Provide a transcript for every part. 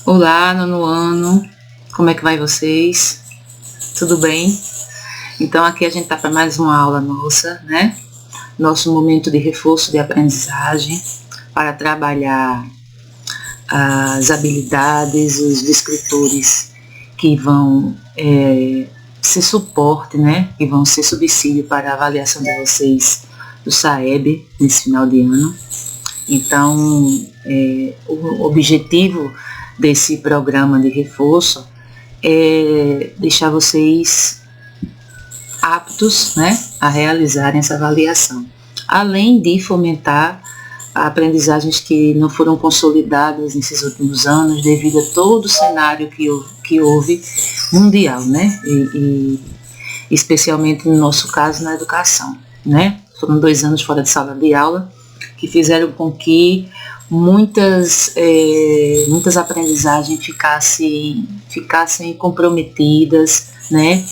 Olá, nono ano, como é que vai vocês? Tudo bem? Então aqui a gente está para mais uma aula nossa, né? Nosso momento de reforço de aprendizagem para trabalhar as habilidades, os descritores que vão ser suporte, né? Que vão ser subsídio para a avaliação de vocês do SAEB nesse final de ano. Então, o objetivo desse programa de reforço é deixar vocês aptos, né, a realizarem essa avaliação, além de fomentar aprendizagens que não foram consolidadas nesses últimos anos devido a todo o cenário que houve mundial, né, e especialmente no nosso caso na educação, né. Foram 2 anos fora de sala de aula que fizeram com que muitas aprendizagens ficassem comprometidas, né,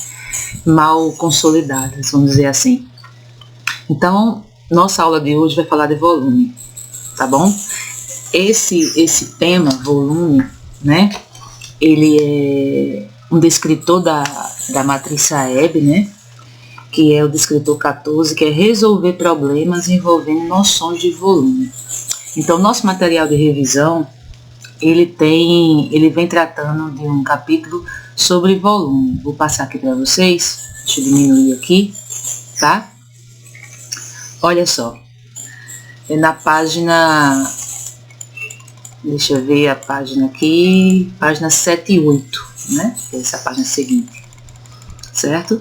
mal consolidadas, vamos dizer assim. Então, nossa aula de hoje vai falar de volume, tá bom? Esse tema, volume, né, ele é um descritor da matriz SAEB, né, que é o descritor 14, que é resolver problemas envolvendo noções de volume. Então, nosso material de revisão, ele vem tratando de um capítulo sobre volume. Vou passar aqui para vocês, deixa eu diminuir aqui, tá? Olha só, é na página, deixa eu ver a página aqui, página 7 e 8, né? Essa é a página seguinte, certo?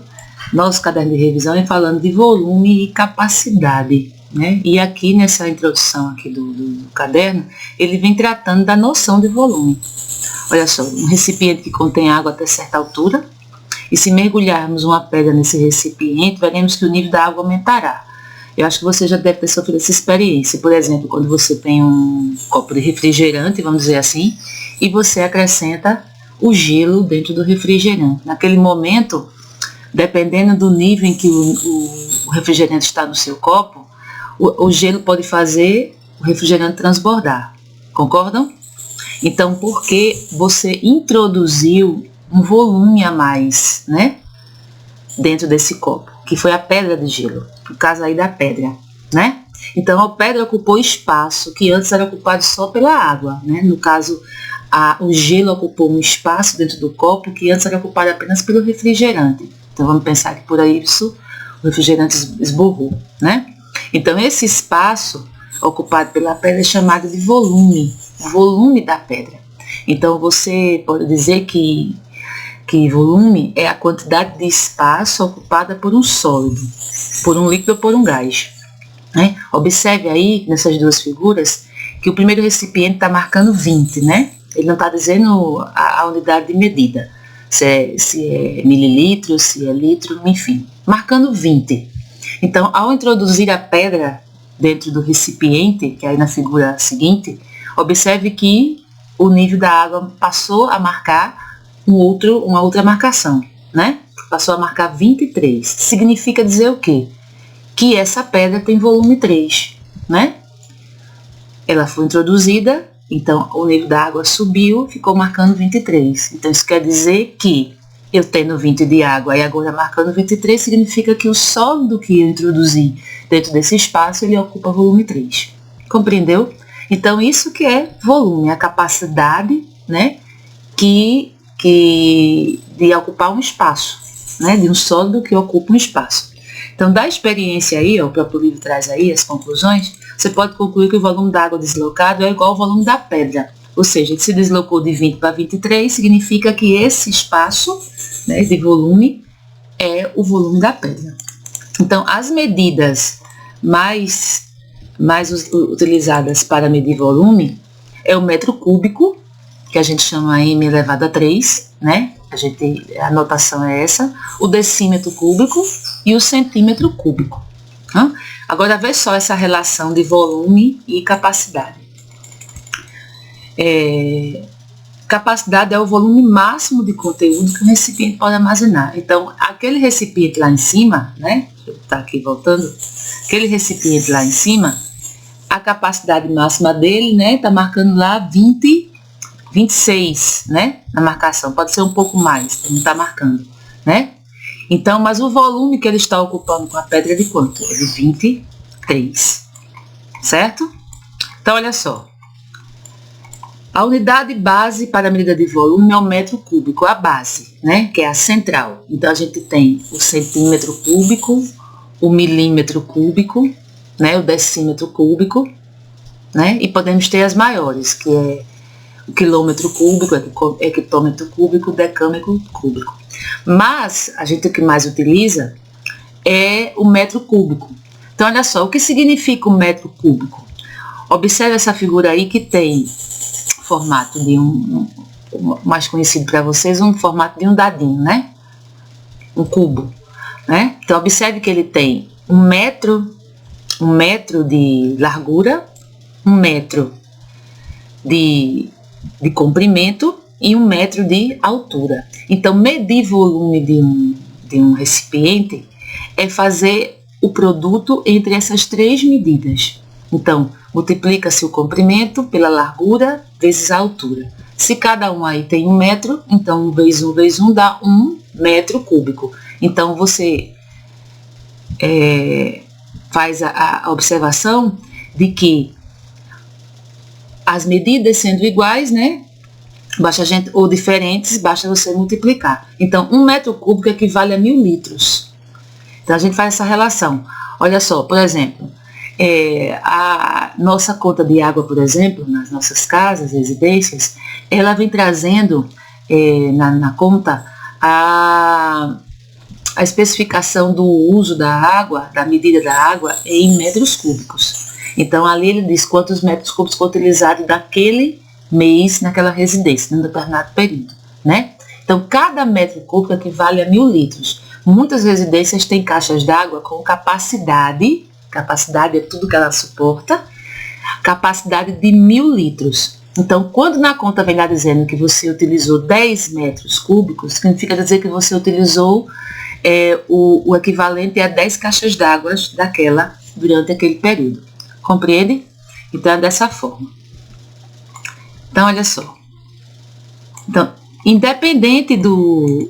Nosso caderno de revisão é falando de volume e capacidade, né? E aqui nessa introdução aqui do caderno, ele vem tratando da noção de volume. Olha só, um recipiente que contém água até certa altura, e se mergulharmos uma pedra nesse recipiente, veremos que o nível da água aumentará. Eu acho que você já deve ter sofrido essa experiência. Por exemplo, quando você tem um copo de refrigerante, vamos dizer assim, e você acrescenta o gelo dentro do refrigerante. Naquele momento, dependendo do nível em que o refrigerante está no seu copo, o gelo pode fazer o refrigerante transbordar. Concordam? Então, porque você introduziu um volume a mais, né, dentro desse copo, que foi a pedra de gelo, no caso aí da pedra, né? Então, a pedra ocupou espaço que antes era ocupado só pela água, né? No caso, o gelo ocupou um espaço dentro do copo que antes era ocupado apenas pelo refrigerante. Então, vamos pensar que por isso o refrigerante esborrou, né? Então, esse espaço ocupado pela pedra é chamado de volume, o volume da pedra. Então, você pode dizer que volume é a quantidade de espaço ocupada por um sólido, por um líquido ou por um gás, né? Observe aí, nessas duas figuras, que o primeiro recipiente está marcando 20, né? Ele não está dizendo a unidade de medida, se é mililitro, se é litro, enfim, marcando 20. Então, ao introduzir a pedra dentro do recipiente, que é aí na figura seguinte, observe que o nível da água passou a marcar uma outra marcação, né? Passou a marcar 23. Significa dizer o quê? Que essa pedra tem volume 3, né? Ela foi introduzida, então o nível da água subiu, ficou marcando 23. Então isso quer dizer que eu tendo 20 de água e agora marcando 23, significa que o sólido que eu introduzi dentro desse espaço, ele ocupa volume 3. Compreendeu? Então isso que é volume, a capacidade, né, de ocupar um espaço, né, de um sólido que ocupa um espaço. Então, da experiência aí, o próprio livro traz aí as conclusões, você pode concluir que o volume da água deslocado é igual ao volume da pedra. Ou seja, ele se deslocou de 20 para 23, significa que esse espaço, né, de volume é o volume da pedra. Então, as medidas mais utilizadas para medir volume é o metro cúbico, que a gente chama M elevado a 3, né? A notação é essa, o decímetro cúbico e o centímetro cúbico. Agora, vê só essa relação de volume e capacidade. Capacidade é o volume máximo de conteúdo que um recipiente pode armazenar. Então, aquele recipiente lá em cima, né? Deixa eu estar aqui voltando. Aquele recipiente lá em cima, a capacidade máxima dele, né? Está marcando lá 20 26, né? Na marcação, pode ser um pouco mais, não está marcando, né? Então, mas o volume que ele está ocupando com a pedra é de quanto? É de 23, certo? Então, olha só. A unidade base para a medida de volume é o metro cúbico, a base, né? Que é a central. Então, a gente tem o centímetro cúbico, o milímetro cúbico, né? O decímetro cúbico, né? E podemos ter as maiores, que é o quilômetro cúbico, hectômetro cúbico, decâmetro cúbico. Mas a gente o que mais utiliza é o metro cúbico. Então, olha só, o que significa o metro cúbico? Observe essa figura aí que tem formato de mais conhecido para vocês, um formato de um dadinho, né? Um cubo, né? Então, observe que ele tem um metro de largura, 1 metro de comprimento e 1 metro de altura. Então, medir volume de um recipiente é fazer o produto entre essas 3 medidas. Então, multiplica-se o comprimento pela largura vezes a altura. Se cada um aí tem 1 metro, então 1 vezes 1 vezes 1 dá 1 metro cúbico. Então, você faz a observação de que as medidas sendo iguais, né? Ou diferentes, basta você multiplicar. Então, 1 metro cúbico equivale a 1000 litros. Então, a gente faz essa relação. Olha só, por exemplo, a nossa conta de água, por exemplo, nas nossas casas, residências, ela vem trazendo na conta a especificação do uso da água, da medida da água em metros cúbicos. Então, ali ele diz quantos metros cúbicos foram utilizados daquele mês naquela residência, num determinado período, né? Então, cada metro cúbico equivale a 1000 litros. Muitas residências têm caixas d'água com capacidade é tudo que ela suporta, capacidade de 1000 litros. Então, quando na conta vem lá dizendo que você utilizou 10 metros cúbicos, significa dizer que você utilizou o equivalente a 10 caixas d'água daquela durante aquele período. Compreende? Então, é dessa forma. Então, olha só. Então, independente do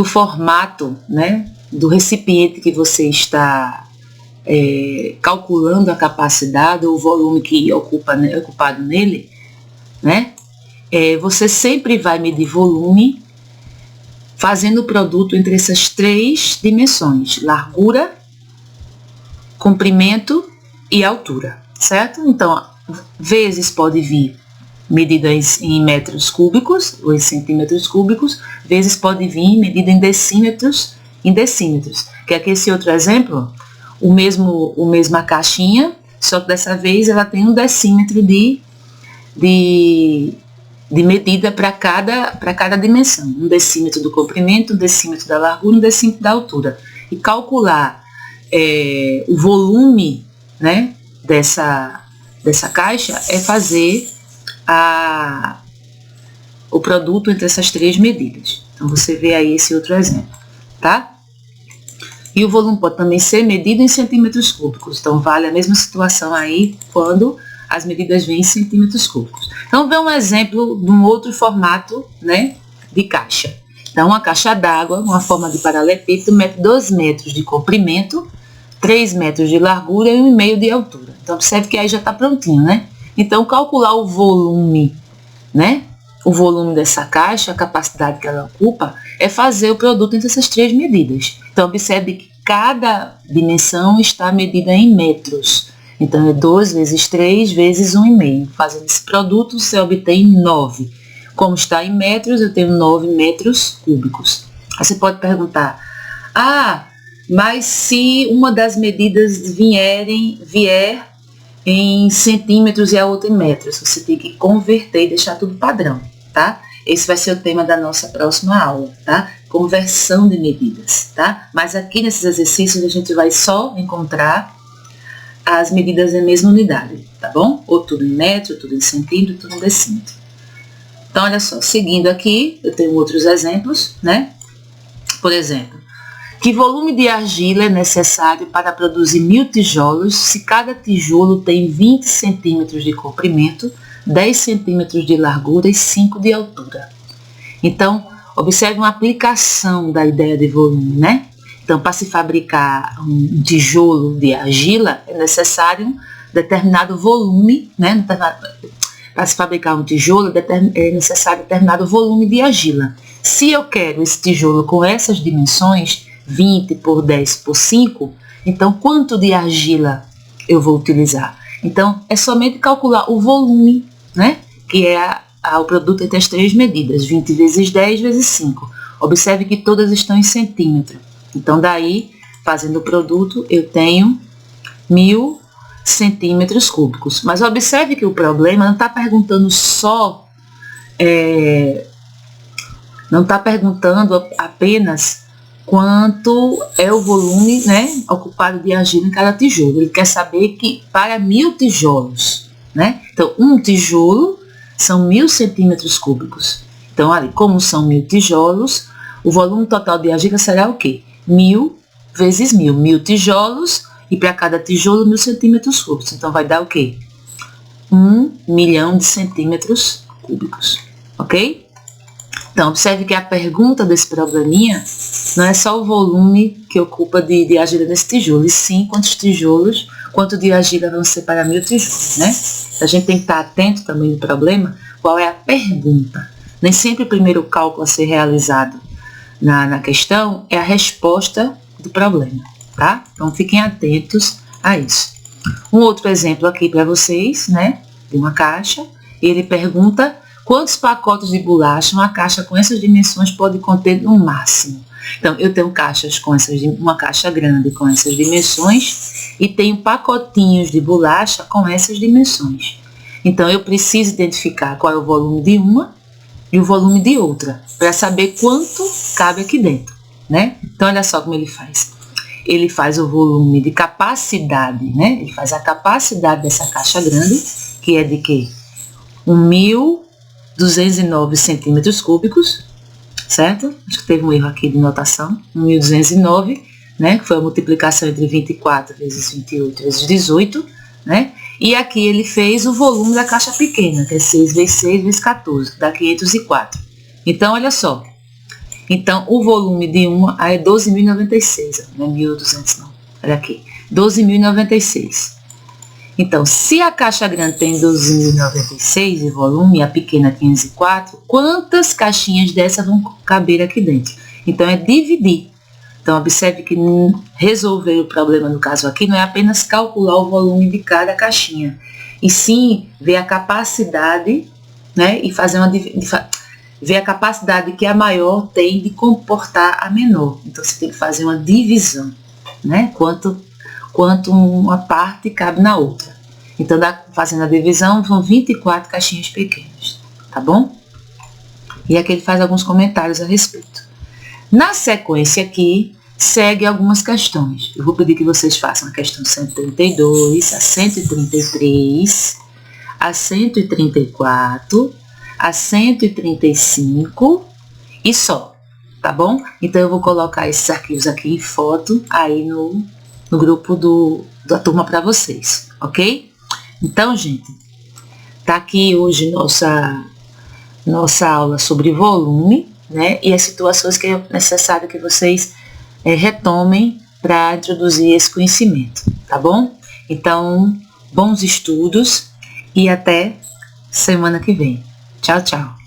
formato, né, do recipiente que você está calculando a capacidade ou o volume que é ocupado nele, né, você sempre vai medir volume fazendo o produto entre essas 3 dimensões: largura, comprimento e altura, certo? Então, vezes pode vir medidas em metros cúbicos ou em centímetros cúbicos, vezes pode vir medida em decímetros, que aqui esse outro exemplo, mesma caixinha, só que dessa vez ela tem 1 decímetro de medida para cada dimensão, 1 decímetro do comprimento, 1 decímetro da largura, 1 decímetro da altura. E calcular o volume, né, dessa caixa é fazer o produto entre essas 3 medidas. Então, você vê aí esse outro exemplo, tá? E o volume pode também ser medido em centímetros cúbicos. Então, vale a mesma situação aí quando as medidas vêm em centímetros cúbicos. Então, vê um exemplo de um outro formato, né, de caixa. Então, uma caixa d'água, uma forma de paralelepípedo, mede 2 metros de comprimento, 3 metros de largura e 1,5 de altura. Então, observe que aí já está prontinho, né? Então, calcular o volume, né? O volume dessa caixa, a capacidade que ela ocupa, é fazer o produto entre essas 3 medidas. Então, observe que cada dimensão está medida em metros. Então, é 2 vezes 3 vezes 1,5. Fazendo esse produto, você obtém 9. Como está em metros, eu tenho 9 metros cúbicos. Aí você pode perguntar, mas se uma das medidas vier em centímetros e a outra em metros, você tem que converter e deixar tudo padrão, tá? Esse vai ser o tema da nossa próxima aula, tá? Conversão de medidas, tá? Mas aqui nesses exercícios a gente vai só encontrar as medidas em mesma unidade, tá bom? Ou tudo em metro, tudo em centímetro, tudo em decímetro. Então, olha só, seguindo aqui, eu tenho outros exemplos, né? Por exemplo, Que volume de argila é necessário para produzir 1000 tijolos se cada tijolo tem 20 centímetros de comprimento, 10 centímetros de largura e 5 de altura? Então, observe uma aplicação da ideia de volume, né? Então, para se fabricar um tijolo de argila, é necessário um determinado volume, né? Para se fabricar um tijolo, é necessário determinado volume de argila. Se eu quero esse tijolo com essas dimensões, 20 por 10 por 5, então quanto de argila eu vou utilizar? Então, é somente calcular o volume, né? Que é o produto entre as três medidas, 20 vezes 10 vezes 5. Observe que todas estão em centímetro. Então, daí, fazendo o produto, eu tenho 1000 centímetros cúbicos. Mas observe que o problema não está perguntando só, não está perguntando apenas quanto é o volume, né, ocupado de argila em cada tijolo. Ele quer saber que para 1000 tijolos, né? Então, um tijolo são 1000 centímetros cúbicos. Então, ali, como são 1000 tijolos, o volume total de argila será o quê? 1000 vezes 1000. 1000 tijolos e para cada tijolo 1000 centímetros cúbicos. Então, vai dar o quê? 1 milhão de centímetros cúbicos. Ok? Então, observe que a pergunta desse probleminha não é só o volume que ocupa de argila nesse tijolo, e sim quanto de argila vão ser para 1000 tijolos, né? A gente tem que estar atento também no problema, qual é a pergunta. Nem sempre o primeiro cálculo a ser realizado na questão é a resposta do problema, tá? Então, fiquem atentos a isso. Um outro exemplo aqui para vocês, né? Tem uma caixa, e ele pergunta quantos pacotes de bolacha uma caixa com essas dimensões pode conter no máximo. Então, eu tenho caixas com uma caixa grande com essas dimensões e tenho pacotinhos de bolacha com essas dimensões. Então, eu preciso identificar qual é o volume de uma e o volume de outra, para saber quanto cabe aqui dentro, né? Então, olha só como ele faz. Ele faz o volume de capacidade, né? Ele faz a capacidade dessa caixa grande, que é de quê? 1.209 centímetros cúbicos, certo? Acho que teve um erro aqui de notação. 1.209, né? Que foi a multiplicação entre 24 vezes 28 vezes 18, né? E aqui ele fez o volume da caixa pequena, que é 6 vezes 6 vezes 14, que dá 504. Então, olha só. Então, o volume de uma é 12.096, não é 1.200 não. Olha aqui, 12.096. Então, se a caixa grande tem 12.096 de volume e a pequena 504, quantas caixinhas dessas vão caber aqui dentro? Então, é dividir. Então, observe que resolver o problema, no caso aqui, não é apenas calcular o volume de cada caixinha, e sim ver a capacidade, né, e fazer ver a capacidade que a maior tem de comportar a menor. Então, você tem que fazer uma divisão, né, quanto uma parte cabe na outra. Então, fazendo a divisão, vão 24 caixinhas pequenas, tá bom? E aqui ele faz alguns comentários a respeito. Na sequência aqui, segue algumas questões. Eu vou pedir que vocês façam a questão 132, a 133, a 134, a 135 e só, tá bom? Então, eu vou colocar esses arquivos aqui em foto aí no grupo da turma para vocês, ok? Então, gente, tá aqui hoje nossa aula sobre volume, né? E as situações que é necessário que vocês retomem para introduzir esse conhecimento, tá bom? Então, bons estudos e até semana que vem. Tchau, tchau.